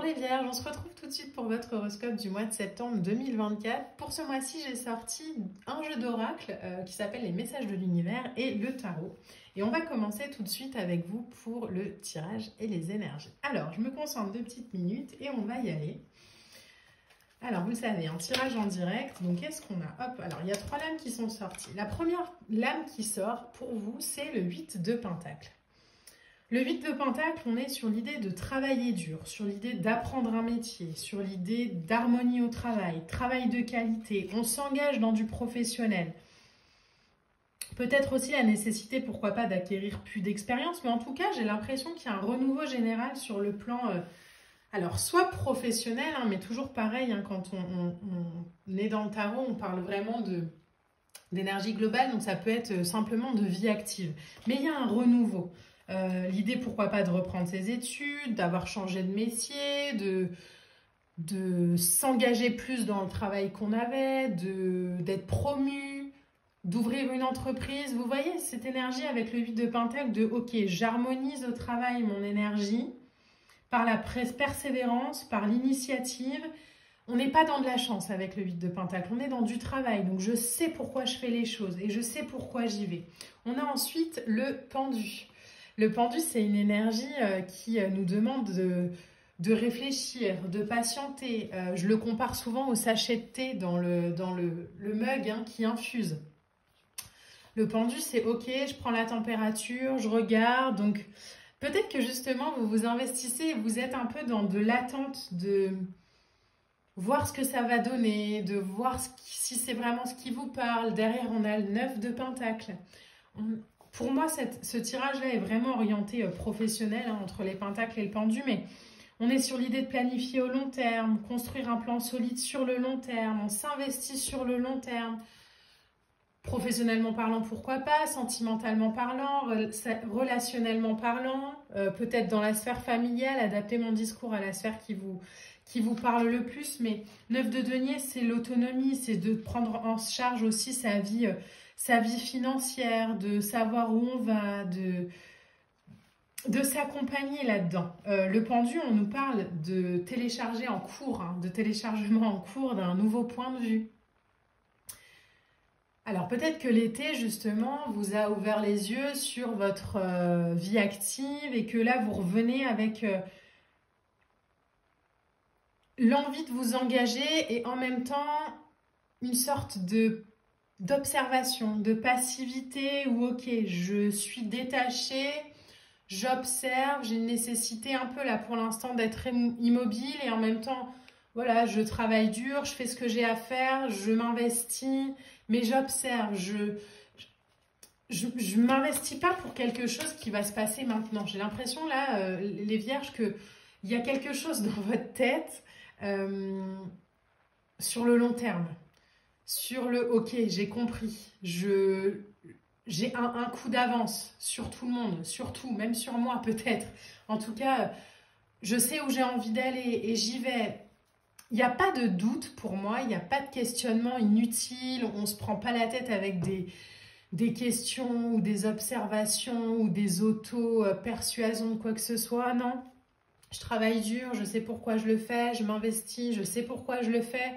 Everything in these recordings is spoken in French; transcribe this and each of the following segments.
les Vierges, on se retrouve tout de suite pour votre horoscope du mois de septembre 2024. Pour ce mois-ci, j'ai sorti un jeu d'oracle qui s'appelle les messages de l'univers et le tarot. Et on va commencer tout de suite avec vous pour le tirage et les énergies. Alors, je me concentre 2 petites minutes et on va y aller. Alors, vous le savez, un tirage en direct. Donc, qu'est-ce qu'on a? Hop, alors, il y a 3 lames qui sont sorties. La première lame qui sort pour vous, c'est le 8 de Pentacle. Le 8 de Pentacle, on est sur l'idée de travailler dur, sur l'idée d'apprendre un métier, sur l'idée d'harmonie au travail, travail de qualité. On s'engage dans du professionnel. Peut-être aussi la nécessité, pourquoi pas, d'acquérir plus d'expérience. Mais en tout cas, j'ai l'impression qu'il y a un renouveau général sur le plan... alors, soit professionnel, hein, mais toujours pareil, hein, quand on est dans le tarot, on parle vraiment d'énergie globale, donc ça peut être simplement de vie active. Mais il y a un renouveau. L'idée, pourquoi pas, de reprendre ses études, d'avoir changé de métier, de s'engager plus dans le travail qu'on avait, d'être promu, d'ouvrir une entreprise. Vous voyez, cette énergie avec le 8 de Pentacle de « Ok, j'harmonise au travail mon énergie » par la persévérance, par l'initiative. On n'est pas dans de la chance avec le 8 de Pentacle, on est dans du travail. Donc je sais pourquoi je fais les choses et je sais pourquoi j'y vais. On a ensuite le pendu. Le pendu, c'est une énergie qui nous demande de réfléchir, de patienter. Je le compare souvent au sachet de thé dans le mug hein, qui infuse. Le pendu, c'est ok, je prends la température, je regarde. Donc peut-être que justement, vous vous investissez et vous êtes un peu dans de l'attente de voir ce que ça va donner, de voir si c'est vraiment ce qui vous parle. Derrière, on a le 9 de Pentacle. Pour moi, ce tirage-là est vraiment orienté professionnel hein, entre les pentacles et le pendu, mais on est sur l'idée de planifier au long terme, construire un plan solide sur le long terme, on s'investit sur le long terme, professionnellement parlant, pourquoi pas, sentimentalement parlant, relationnellement parlant, peut-être dans la sphère familiale, adapter mon discours à la sphère qui vous parle le plus, mais 9 de denier, c'est l'autonomie, c'est de prendre en charge aussi sa vie financière, de savoir où on va, de s'accompagner là-dedans. Le pendu, on nous parle de télécharger en cours, hein, de téléchargement en cours d'un nouveau point de vue. Alors peut-être que l'été, justement, vous a ouvert les yeux sur votre vie active et que là, vous revenez avec l'envie de vous engager et en même temps, une sorte d'observation, de passivité où ok, je suis détachée, j'observe, j'ai une nécessité un peu là pour l'instant d'être immobile et en même temps, voilà, je travaille dur, je fais ce que j'ai à faire, je m'investis, mais j'observe, je m'investis pas pour quelque chose qui va se passer maintenant. J'ai l'impression là, les Vierges, qu'il y a quelque chose dans votre tête sur le long terme. Sur le « ok, j'ai compris », j'ai un coup d'avance sur tout le monde, surtout, même sur moi peut-être. En tout cas, je sais où j'ai envie d'aller et j'y vais. Il n'y a pas de doute pour moi, il n'y a pas de questionnement inutile, on ne se prend pas la tête avec des questions ou des observations ou des auto-persuasions de quoi que ce soit, non. Je travaille dur, je sais pourquoi je le fais, je m'investis, je sais pourquoi je le fais.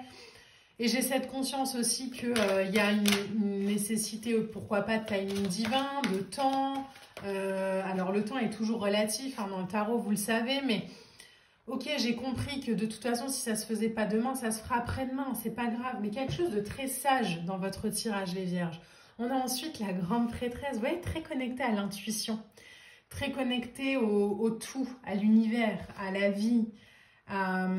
Et j'ai cette conscience aussi qu'il y a une nécessité, pourquoi pas, de timing divin, de temps. Alors le temps est toujours relatif hein, dans le tarot, vous le savez, mais ok, j'ai compris que de toute façon, si ça ne se faisait pas demain, ça se fera après-demain, c'est pas grave. Mais quelque chose de très sage dans votre tirage, les Vierges. On a ensuite la grande prêtresse, vous voyez, très connectée à l'intuition, très connectée au tout, à l'univers, à la vie, à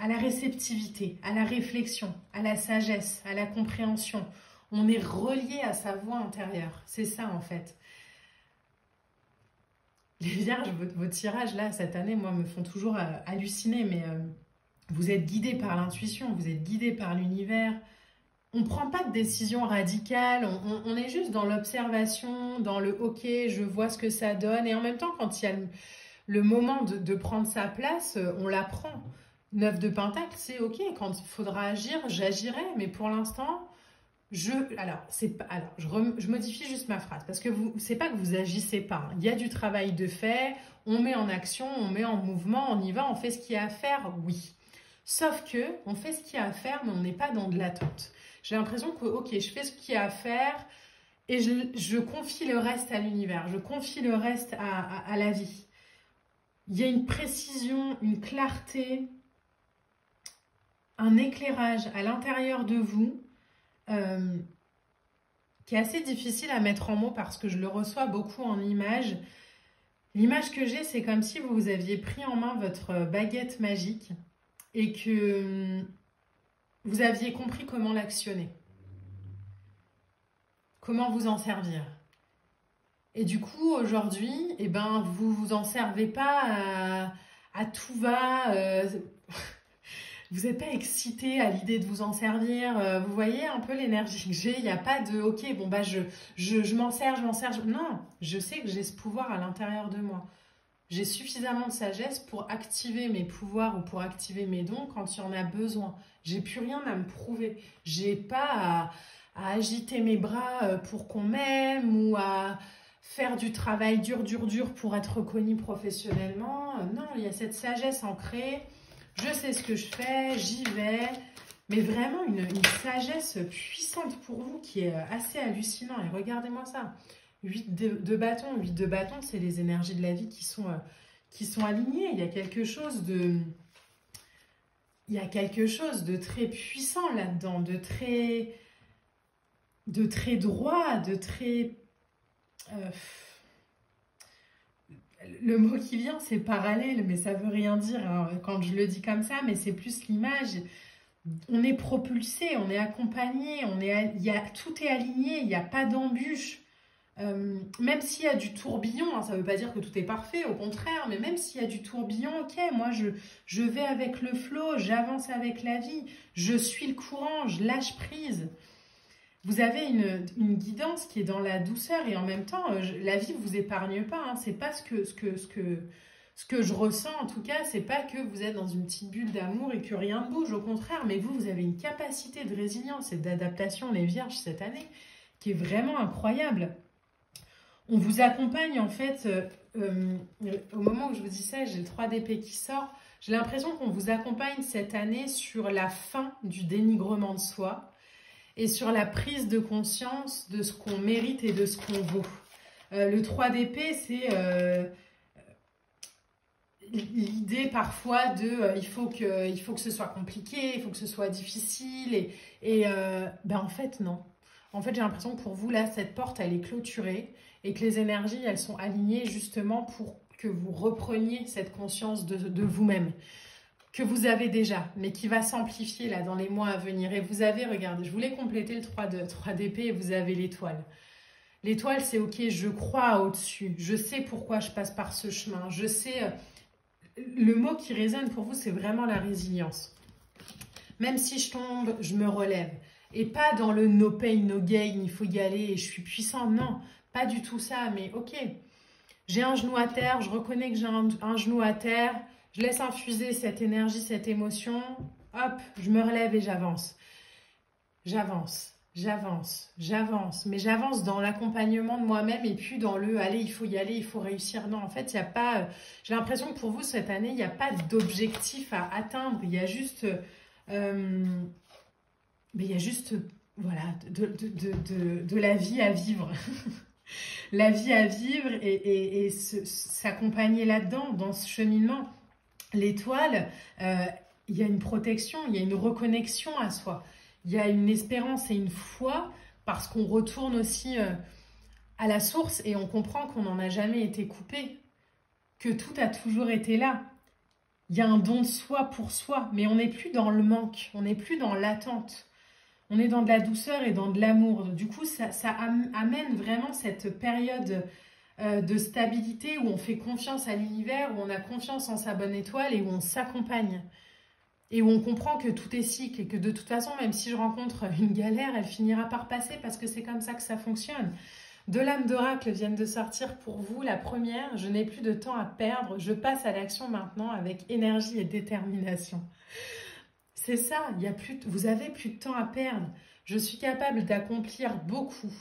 la réceptivité, à la réflexion, à la sagesse, à la compréhension. On est relié à sa voix intérieure. C'est ça, en fait. Les Vierges, vos tirages, là, cette année, moi, me font toujours halluciner, mais vous êtes guidés par l'intuition, vous êtes guidés par l'univers. On ne prend pas de décision radicale, on est juste dans l'observation, dans le « ok, je vois ce que ça donne ». Et en même temps, quand il y a le moment de prendre sa place, on la prend. 9 de Pentacle, c'est ok, quand il faudra agir, j'agirai. Mais pour l'instant, je modifie juste ma phrase parce que c'est pas que vous agissez pas, hein. Il y a du travail de fait, on met en action, on met en mouvement, on y va, on fait ce qu'il y a à faire, oui. Sauf que on fait ce qu'il y a à faire, mais on n'est pas dans de l'attente. J'ai l'impression que, ok, je fais ce qu'il y a à faire et je confie le reste à l'univers, je confie le reste à la vie. Il y a une précision, une clarté, un éclairage à l'intérieur de vous qui est assez difficile à mettre en mots parce que je le reçois beaucoup en images. L'image que j'ai, c'est comme si vous aviez pris en main votre baguette magique et que vous aviez compris comment l'actionner, comment vous en servir. Et du coup, aujourd'hui, eh ben, vous vous en servez pas à tout va. Vous n'êtes pas excité à l'idée de vous en servir. Vous voyez un peu l'énergie que j'ai. Il n'y a pas de « ok, bon, bah, je m'en sers, je m'en sers. » Non, je sais que j'ai ce pouvoir à l'intérieur de moi. J'ai suffisamment de sagesse pour activer mes pouvoirs ou pour activer mes dons quand il y en a besoin. J'ai plus rien à me prouver. J'ai pas à agiter mes bras pour qu'on m'aime ou à faire du travail dur pour être reconnu professionnellement. Non, il y a cette sagesse ancrée. Je sais ce que je fais, j'y vais. Mais vraiment une sagesse puissante pour vous qui est assez hallucinant. Et regardez-moi ça. 8 de bâton. 8 de bâton, c'est les énergies de la vie qui sont alignées. Il y a quelque chose de très puissant là-dedans, de très droit, de très... le mot qui vient, c'est parallèle, mais ça veut rien dire hein, quand je le dis comme ça, mais c'est plus l'image. On est propulsé, on est accompagné, tout est aligné, il n'y a pas d'embûche. Même s'il y a du tourbillon, hein, ça ne veut pas dire que tout est parfait, au contraire, mais même s'il y a du tourbillon, ok, moi je vais avec le flow, j'avance avec la vie, je suis le courant, je lâche prise. Vous avez une guidance qui est dans la douceur et en même temps, la vie ne vous épargne pas. Hein. C'est pas ce que je ressens en tout cas, c'est pas que vous êtes dans une petite bulle d'amour et que rien ne bouge. Au contraire, mais vous avez une capacité de résilience et d'adaptation, les vierges, cette année, qui est vraiment incroyable. On vous accompagne en fait, au moment où je vous dis ça, j'ai le 3 d'épée qui sort. J'ai l'impression qu'on vous accompagne cette année sur la fin du dénigrement de soi. Et sur la prise de conscience de ce qu'on mérite et de ce qu'on vaut. Le 3 d'épée, c'est l'idée parfois de il faut que ce soit compliqué, il faut que ce soit difficile. En fait, non. En fait, j'ai l'impression que pour vous, là, cette porte, elle est clôturée et que les énergies, elles sont alignées justement pour que vous repreniez cette conscience de vous-même. Que vous avez déjà, mais qui va s'amplifier là dans les mois à venir. Et vous avez, regardez, je voulais compléter le 3 d'épée et vous avez l'étoile. L'étoile, c'est ok, je crois au-dessus, je sais pourquoi je passe par ce chemin, je sais... Le mot qui résonne pour vous, c'est vraiment la résilience. Même si je tombe, je me relève. Et pas dans le no pain, no gain, il faut y aller et je suis puissant. Non, pas du tout ça, mais ok. J'ai un genou à terre, je reconnais que j'ai un genou à terre. Je laisse infuser cette énergie, cette émotion. Hop, je me relève et j'avance. J'avance. Mais j'avance dans l'accompagnement de moi-même et puis dans le « allez, il faut y aller, il faut réussir ». Non, en fait, il n'y a pas... J'ai l'impression que pour vous, cette année, il n'y a pas d'objectif à atteindre. Il y a juste... voilà, de la vie à vivre. La vie à vivre et s'accompagner là-dedans, dans ce cheminement. L'étoile, il y a une protection, il y a une reconnexion à soi. Il y a une espérance et une foi parce qu'on retourne aussi à la source et on comprend qu'on n'en a jamais été coupé, que tout a toujours été là. Il y a un don de soi pour soi, mais on n'est plus dans le manque, on n'est plus dans l'attente. On est dans de la douceur et dans de l'amour. Du coup, ça amène vraiment cette période de stabilité où on fait confiance à l'univers, où on a confiance en sa bonne étoile et où on s'accompagne. Et où on comprend que tout est cycle et que de toute façon, même si je rencontre une galère, elle finira par passer parce que c'est comme ça que ça fonctionne. Deux lames d'oracle viennent de sortir pour vous. La première, je n'ai plus de temps à perdre, je passe à l'action maintenant avec énergie et détermination. C'est ça, vous avez plus de temps à perdre. Je suis capable d'accomplir beaucoup.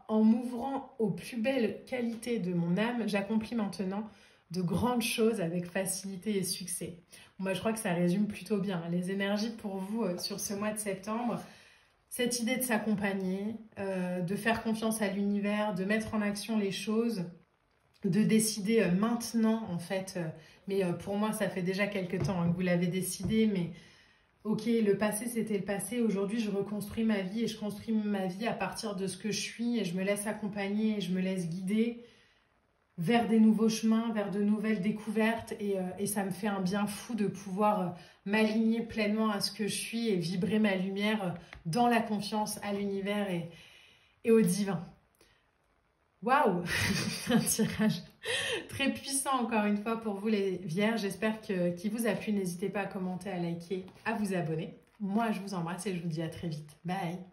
En m'ouvrant aux plus belles qualités de mon âme, j'accomplis maintenant de grandes choses avec facilité et succès. Bon, bah, je crois que ça résume plutôt bien les énergies pour vous sur ce mois de septembre. Cette idée de s'accompagner, de faire confiance à l'univers, de mettre en action les choses, de décider maintenant en fait. Mais pour moi, ça fait déjà quelques temps que vous l'avez décidé, mais ok, le passé, c'était le passé. Aujourd'hui, je reconstruis ma vie et je construis ma vie à partir de ce que je suis et je me laisse accompagner et je me laisse guider vers des nouveaux chemins, vers de nouvelles découvertes et ça me fait un bien fou de pouvoir m'aligner pleinement à ce que je suis et vibrer ma lumière dans la confiance à l'univers et au divin. Waouh! Un tirage très puissant encore une fois pour vous les vierges. J'espère qu'il vous a plu. N'hésitez pas à commenter, à liker, à vous abonner. Moi, je vous embrasse et je vous dis à très vite. Bye!